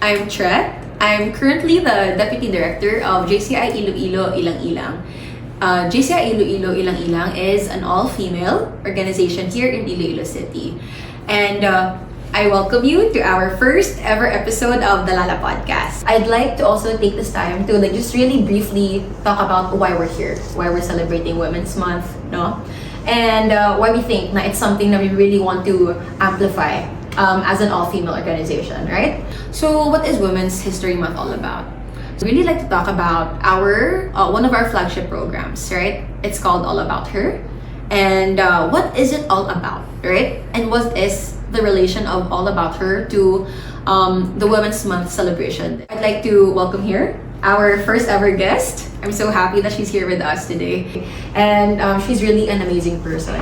I'm Tret. I'm currently the Deputy Director of JCI Iloilo Ilang Ilang. JCI Iloilo Ilang Ilang is an all-female organization here in Iloilo City. And I welcome you to our first ever episode of the Lala podcast. I'd like to also take this time to just really briefly talk about why we're here, why we're celebrating Women's Month, no? And why we think that it's something that we really want to amplify as an all-female organization, right? So what is Women's History Month all about? So we really like to talk about our one of our flagship programs, right? It's called All About Her. And what is it all about, right? And what is the relation of All About Her to the Women's Month celebration? I'd like to welcome here our first ever guest. I'm so happy that she's here with us today. And she's really an amazing person.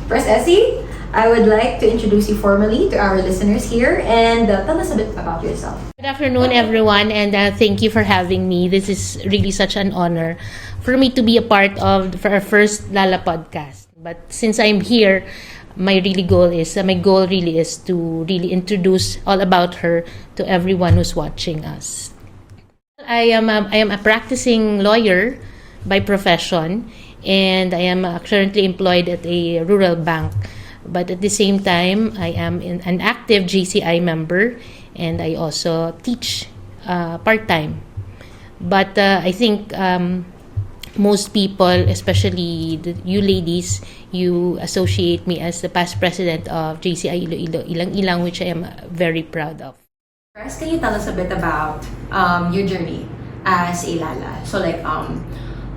First, Essie, I would like to introduce you formally to our listeners here and tell us a bit about yourself. Good afternoon, everyone, and thank you for having me. This is really such an honor for me to be a part of our first Lala podcast. But since I'm here, my goal really is to really introduce All About Her to everyone who's watching us. I am a practicing lawyer by profession, and I am currently employed at a rural bank. But at the same time, I am an active JCI member, and I also teach part-time. But I think most people, especially you ladies, you associate me as the past president of JCI Iloilo Ilang Ilang, which I am very proud of. First, can you tell us a bit about your journey as a Lala? So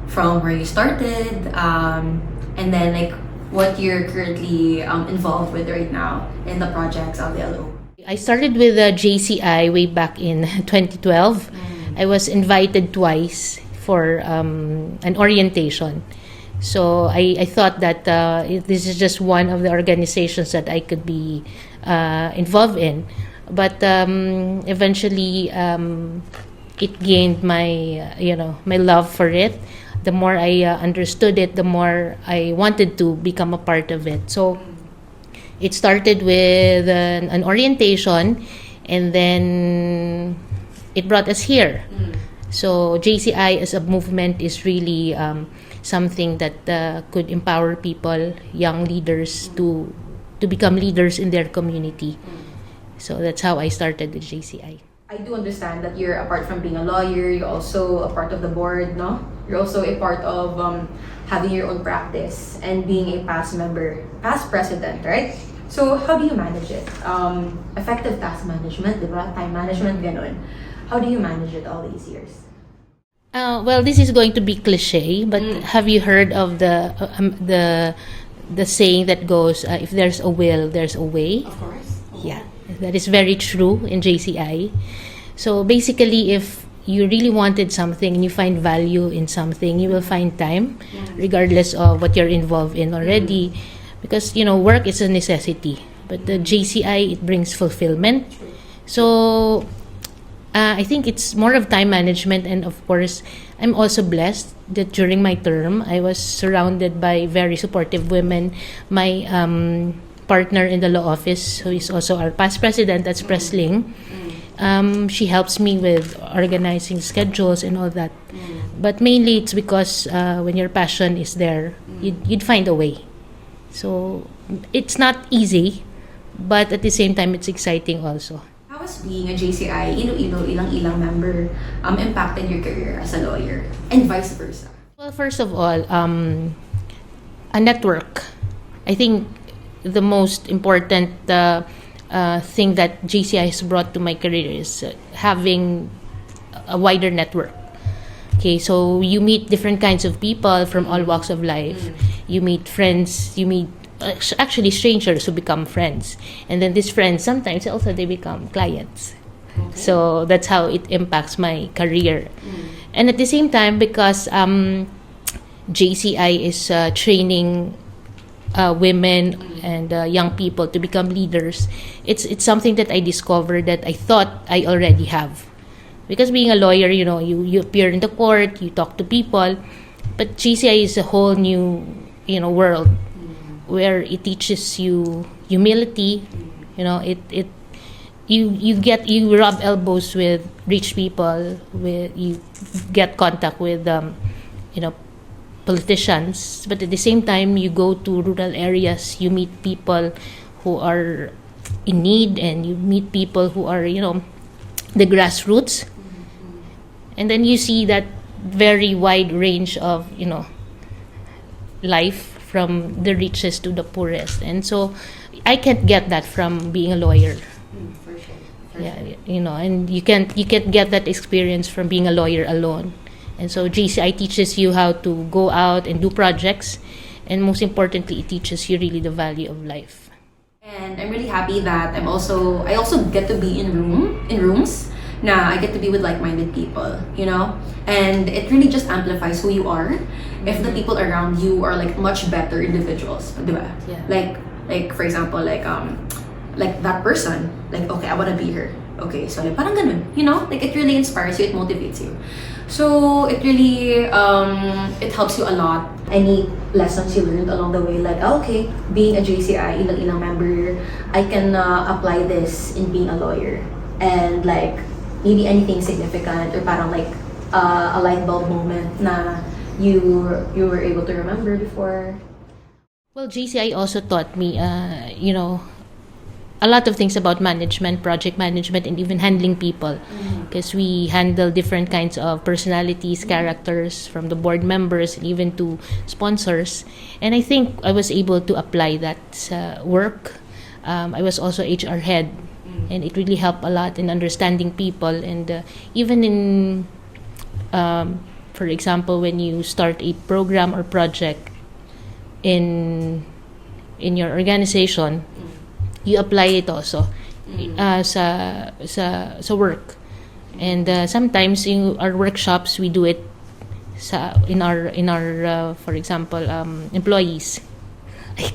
from where you started, and then what you're currently involved with right now in the projects of the LO. I started with JCI way back in 2012. I was invited twice for an orientation. So I thought that this is just one of the organizations that I could be involved in. But eventually it gained my love for it. The more I understood it, the more I wanted to become a part of it. So it started with an orientation, and then it brought us here. So JCI as a movement is really something that could empower people, young leaders, to become leaders in their community. So that's how I started with JCI. I do understand that you're, apart from being a lawyer, you're also a part of the board, no? You're also a part of having your own practice and being a past president, right? So how do you manage it? Effective task management, diba? Time management, ganon. How do you manage it all these years? Well, this is going to be cliche, but have you heard of the saying that goes, if there's a will, there's a way? Of course. Yeah, that is very true in JCI. So basically, if you really wanted something and you find value in something, you will find time, regardless of what you're involved in already. Because, work is a necessity. But the JCI, it brings fulfillment. So I think it's more of time management. And of course, I'm also blessed that during my term, I was surrounded by very supportive women. My partner in the law office, who is also our past president, that's Presling. She helps me with organizing schedules and all that. But mainly it's because when your passion is there, you'd find a way. So it's not easy, but at the same time, it's exciting also. How has being a JCI Iloilo Ilang Ilang member impacted your career as a lawyer, and vice versa? Well, first of all, a network. I think the most important thing that JCI has brought to my career is having a wider network. Okay, so you meet different kinds of people from all walks of life. You meet friends, you meet actually strangers who become friends. And then these friends, sometimes also they become clients. Okay. So that's how it impacts my career. And at the same time, because JCI is training women and young people to become leaders, it's something that I discovered that I thought I already have. Because being a lawyer, you appear in the court, you talk to people, but JCI is a whole new, world where it teaches you humility. It you rub elbows with rich people, you get contact with you know, politicians, but at the same time you go to rural areas, you meet people who are in need, and you meet people who are, you know, the grassroots, and then you see that very wide range of, you know, life from the richest to the poorest. And so I can't get that from being a lawyer. For sure. Yeah, you know, and you can't get that experience from being a lawyer alone. And so JCI teaches you how to go out and do projects, and most importantly, it teaches you really the value of life. And I'm really happy that I also get to be in rooms. Now I get to be with like-minded people, you know, and it really just amplifies who you are. If the people around you are like much better individuals, diba? Yeah. Like for example, like that person, like, okay, I wanna be her. Okay, so like parang ganun, you know, like it really inspires you, it motivates you. So it really it helps you a lot. Any lessons you learned along the way, like, okay, being a JCI Ilang Ilang member, I can apply this in being a lawyer, and like maybe anything significant or parang like a light bulb moment na you were able to remember before. Well, JCI also taught me, you know, a lot of things about management, project management, and even handling people. Because we handle different kinds of personalities, characters, from the board members and even to sponsors. And I think I was able to apply that work. I was also HR head, and it really helped a lot in understanding people. And even in, for example, when you start a program or project in your organization, you apply it also sa work. And sometimes in our workshops we do it in our for example employees. I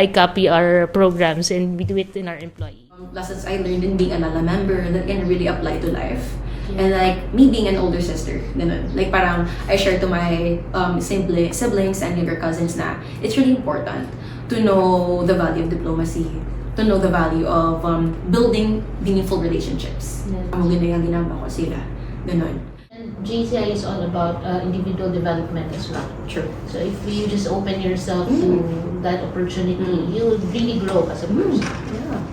copy our programs and we do it in our employees. Lessons I learned in being a Lala member that can really apply to life. And like me being an older sister, ganun. Like parang I share to my siblings and younger cousins na it's really important to know the value of diplomacy, to know the value of building meaningful relationships. Maganda yung ginagawa ko sila. Ganun. And JCI is all about individual development as well. True. So if you just open yourself to that opportunity, you'll really grow as a person. Yeah.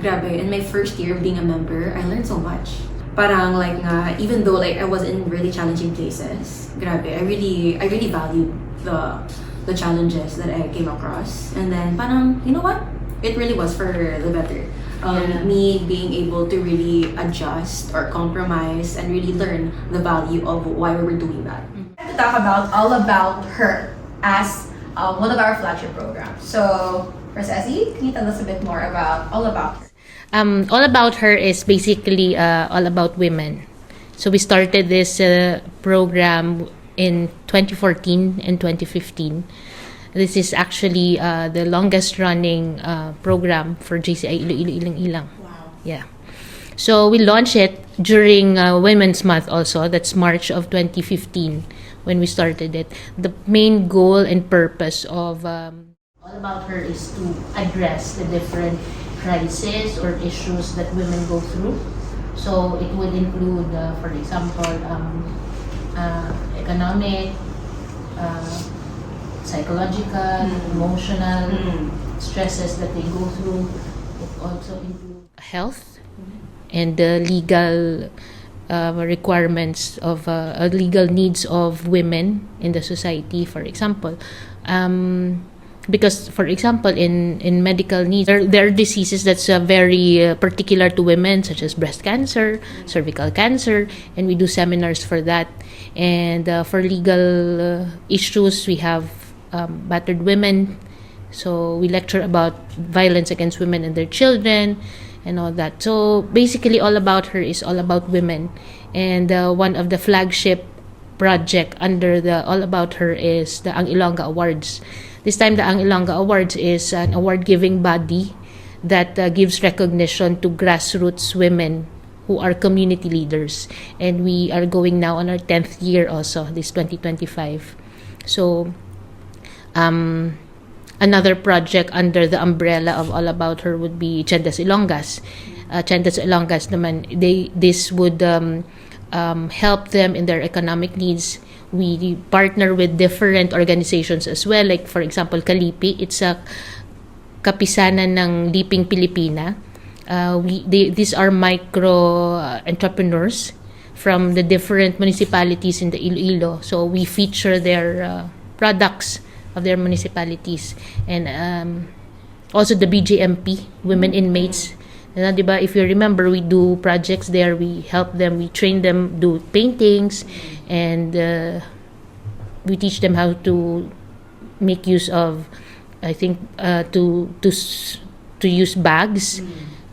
Grabe. In my first year of being a member, I learned so much. Parang like even though like I was in really challenging places, grabe, I really valued the challenges that I came across. And then parang, you know what? It really was for the better. Me being able to really adjust or compromise and really learn the value of why we were doing that. I have to talk about all about her as one of our flagship programs. So, First Essie, can you tell us a bit more about all about her? All About Her is basically all about women. So we started this program in 2014 and 2015. This is actually the longest running program for JCI Iloilo Ilang Ilang. Wow. Yeah. So we launched it during Women's Month also. That's March of 2015 when we started it. The main goal and purpose of All About Her is to address the different crises or issues that women go through. So it would include, for example, economic, psychological, emotional stresses that they go through. It also includes health and the legal requirements of legal needs of women in the society, for example. Because, for example, in medical needs, there are diseases that's very particular to women, such as breast cancer, cervical cancer, and we do seminars for that. And for legal issues, we have battered women. So we lecture about violence against women and their children and all that. So basically, All About Her is all about women. And one of the flagship project under the All About Her is the Ang Ilongga Awards. This time, the Ang Ilongga Awards is an award-giving body that gives recognition to grassroots women who are community leaders. And we are going now on our 10th year also, this 2025. So, another project under the umbrella of All About Her would be Tiendas Ilongas. Tiendas Ilongas naman, this would help them in their economic needs. We partner with different organizations as well, like for example, Kalipi. It's a kapisanan ng Liping Pilipina. These are micro entrepreneurs from the different municipalities in the Iloilo. So we feature their products of their municipalities. And also the BJMP, Women Inmates. Diba, if you remember, we do projects there. We help them, we train them, do paintings, and we teach them how to make use of, I think, to use bags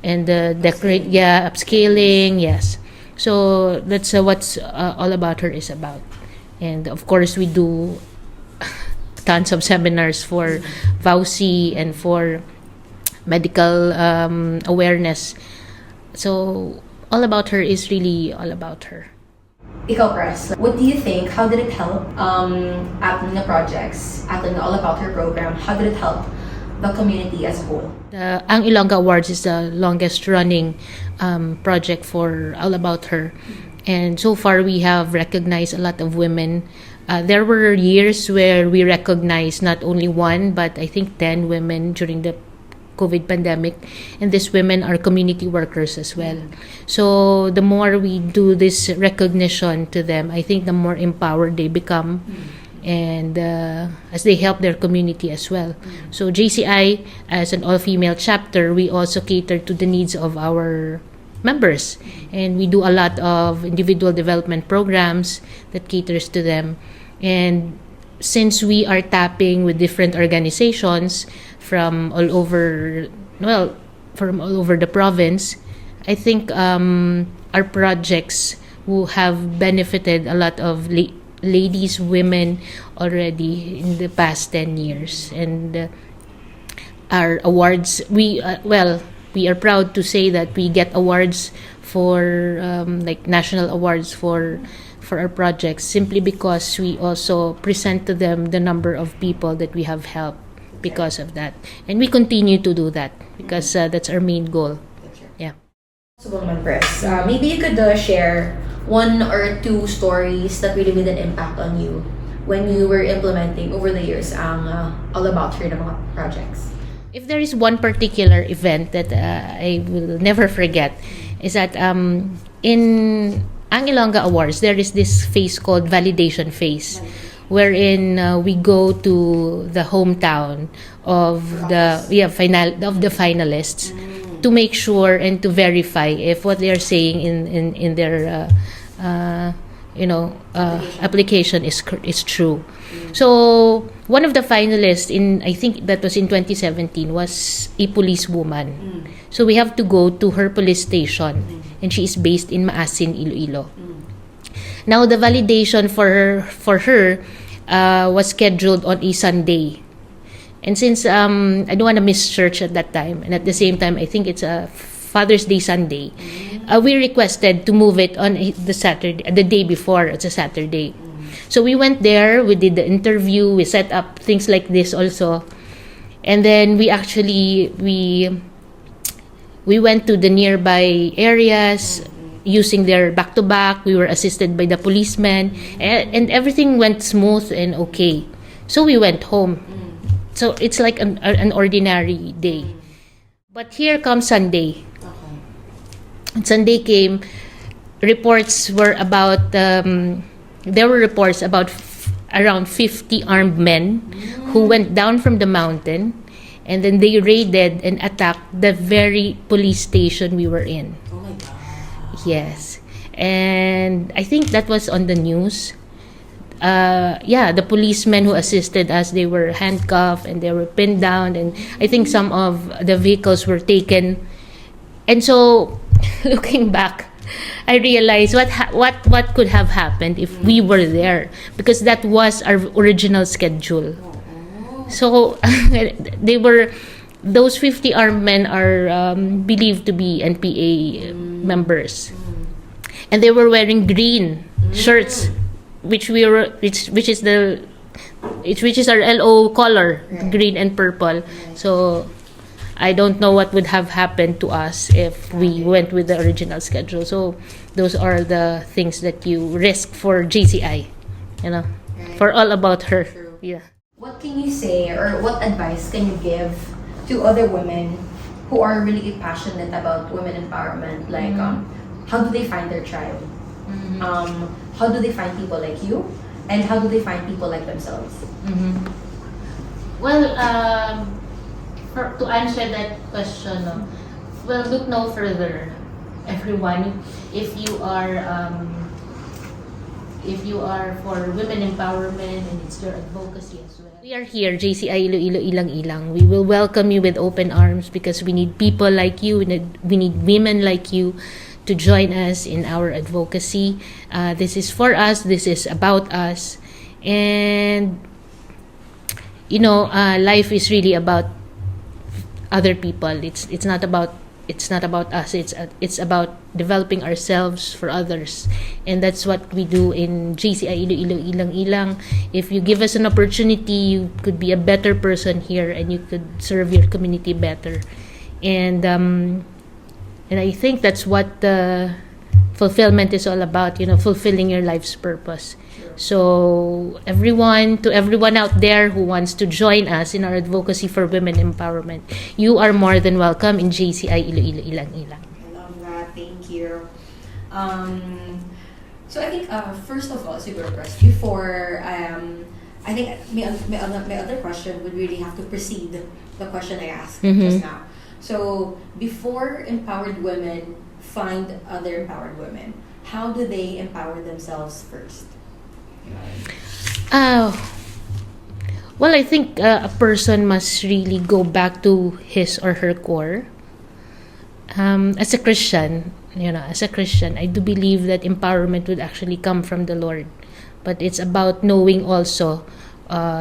and decorate. Yeah, upscaling. Yes. So that's what's All About Her is about. And of course, we do tons of seminars for VAUSI and for medical awareness. So All About Her is really all about her. Ikaw, Press, what do you think? How did it help ating the projects, ating the All About Her program? How did it help the community as a whole? The Ang Ilongga Awards is the longest running project for All About Her. And so far, we have recognized a lot of women. There were years where we recognized not only one, but I think 10 women during the COVID pandemic. And these women are community workers as well. So the more we do this recognition to them, I think the more empowered they become. And as they help their community as well. So JCI, as an all-female chapter, we also cater to the needs of our members, and we do a lot of individual development programs that caters to them. And since we are tapping with different organizations from all over the province, I think our projects will have benefited a lot of ladies, women already in the past 10 years. And our awards, we are proud to say that we get awards for like national awards for our projects, simply because we also present to them the number of people that we have helped because of that. And we continue to do that because that's our main goal. Yeah. So, Press, maybe you could share one or two stories that really made an impact on you when you were implementing over the years ang All About Her na mga projects. If there is one particular event that I will never forget, is that in Ang Ilongga Awards, there is this phase called validation phase, wherein we go to the hometown of the finalists to make sure and to verify if what they are saying in their application is true. So one of the finalists I think that was in 2017 was a policewoman. So we have to go to her police station, and she is based in Maasin, Iloilo. Now the validation for her was scheduled on a Sunday. And since I don't want to miss church at that time, and at the same time I think it's a Father's Day Sunday, we requested to move it on the Saturday, the day before. It's a Saturday. So we went there, we did the interview, we set up things like this also. And then we went to the nearby areas using their back-to-back. We were assisted by the policemen, and everything went smooth and okay. So we went home. So it's like an ordinary day. But here comes Sunday. Sunday came, reports were about, there were reports about around 50 armed men who went down from the mountain, and then they raided and attacked the very police station we were in. Oh my God. Yes. And I think that was on the news. The policemen who assisted us, they were handcuffed and they were pinned down, and I think some of the vehicles were taken. And so, looking back, I realized what could have happened if we were there, because that was our original schedule. So those 50 armed men are believed to be NPA members, and they were wearing green shirts, which is the which is our LO color, Right. green and purple. So I don't know what would have happened to us if we went with the original schedule. So those are the things that you risk for JCI, Right. for All About Her. True. Yeah. What can you say or what advice can you give to other women who are really passionate about women empowerment? Like, how do they find their tribe? How do they find people like you? And how do they find people like themselves? Well, to answer that question, well, look no further, everyone. If you are for women empowerment and it's your advocacy as well. We are here, JCI Iloilo Ilang Ilang. We will welcome you with open arms because we need people like you. We need women like you to join us in our advocacy. This is for us. This is about us. And life is really about other people. It's not about us. It's about developing ourselves for others, and that's what we do in JCI Iloilo Ilang Ilang. If you give us an opportunity, you could be a better person here, and you could serve your community better. And I think that's what the fulfillment is all about. Fulfilling your life's purpose. So everyone out there who wants to join us in our advocacy for women empowerment, you are more than welcome in JCI Iloilo Ilang Ilang. I love that. Thank you. So I think first of all, siguro Chris, before I think my other question would really have to precede the question I asked just now. So before empowered women find other empowered women, how do they empower themselves first? Well, I think a person must really go back to his or her core. As a Christian, I do believe that empowerment would actually come from the Lord. But it's about knowing also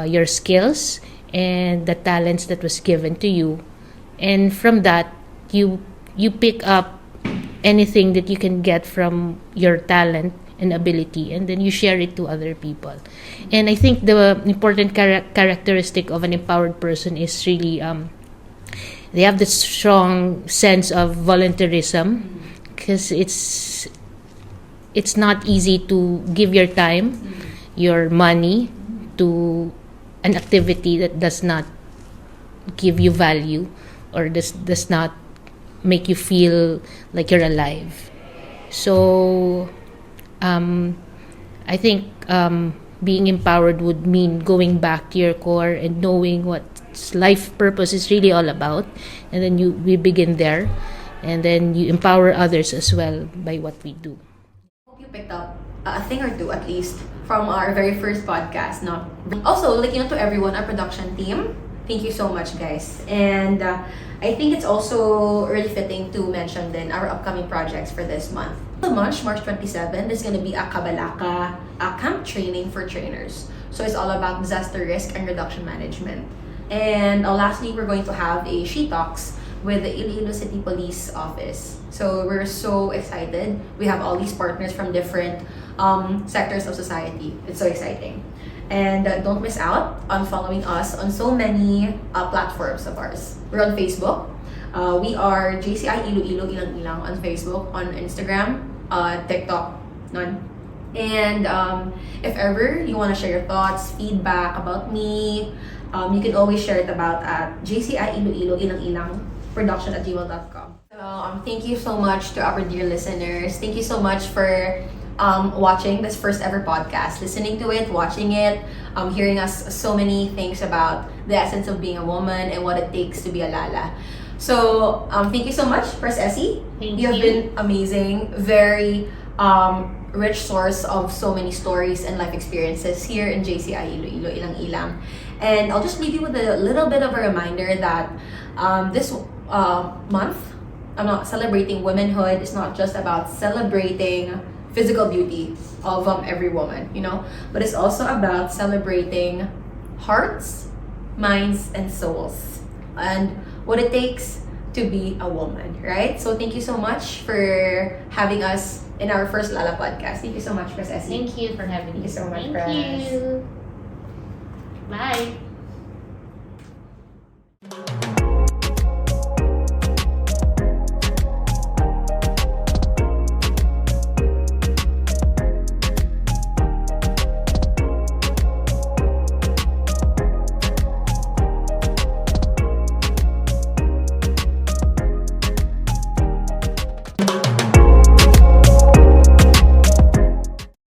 your skills and the talents that was given to you. And from that, you pick up anything that you can get from your talent and ability, and then you share it to other people. And I think the important characteristic of an empowered person is really they have this strong sense of volunteerism, because it's not easy to give your time, your money to an activity that does not give you value or does not make you feel like you're alive. So I think being empowered would mean going back to your core and knowing what life purpose is really all about, and then we begin there, and then you empower others as well by what we do. Hope you picked up a thing or two at least from our very first podcast. No? Also, to everyone, our production team, thank you so much, guys. And I think it's also really fitting to mention then our upcoming projects for this month. March 27, there's going to be a Kabalaka camp training for trainers. So it's all about disaster risk and reduction management. And lastly, we're going to have a She Talks with the Iloilo City Police Office. So we're so excited. We have all these partners from different sectors of society. It's so exciting. And don't miss out on following us on so many platforms of ours. We're on Facebook. We are JCI Iloilo Ilang Ilang on Facebook, on Instagram, TikTok, none. And if ever you want to share your thoughts, feedback about me, you can always share it about at JCI Iloilo Ilang Ilang production@gmail.com. So thank you so much to our dear listeners. Thank you so much for watching this first ever podcast, listening to it, watching it, hearing us so many things about the essence of being a woman and what it takes to be a Lala. So thank you so much, Pres Essie. Thank You have been amazing, very rich source of so many stories and life experiences here in JCI Iloilo Ilang Ilang. And I'll just leave you with a little bit of a reminder that this month, I'm not celebrating womanhood. It's not just about celebrating physical beauty of every woman, but it's also about celebrating hearts, minds, and souls, and what it takes to be a woman, right? So thank you so much for having us in our first Lala podcast. Thank you so much, Pres Essie. Thank you for having me. Thank you so much, Thank Pres. you. Bye!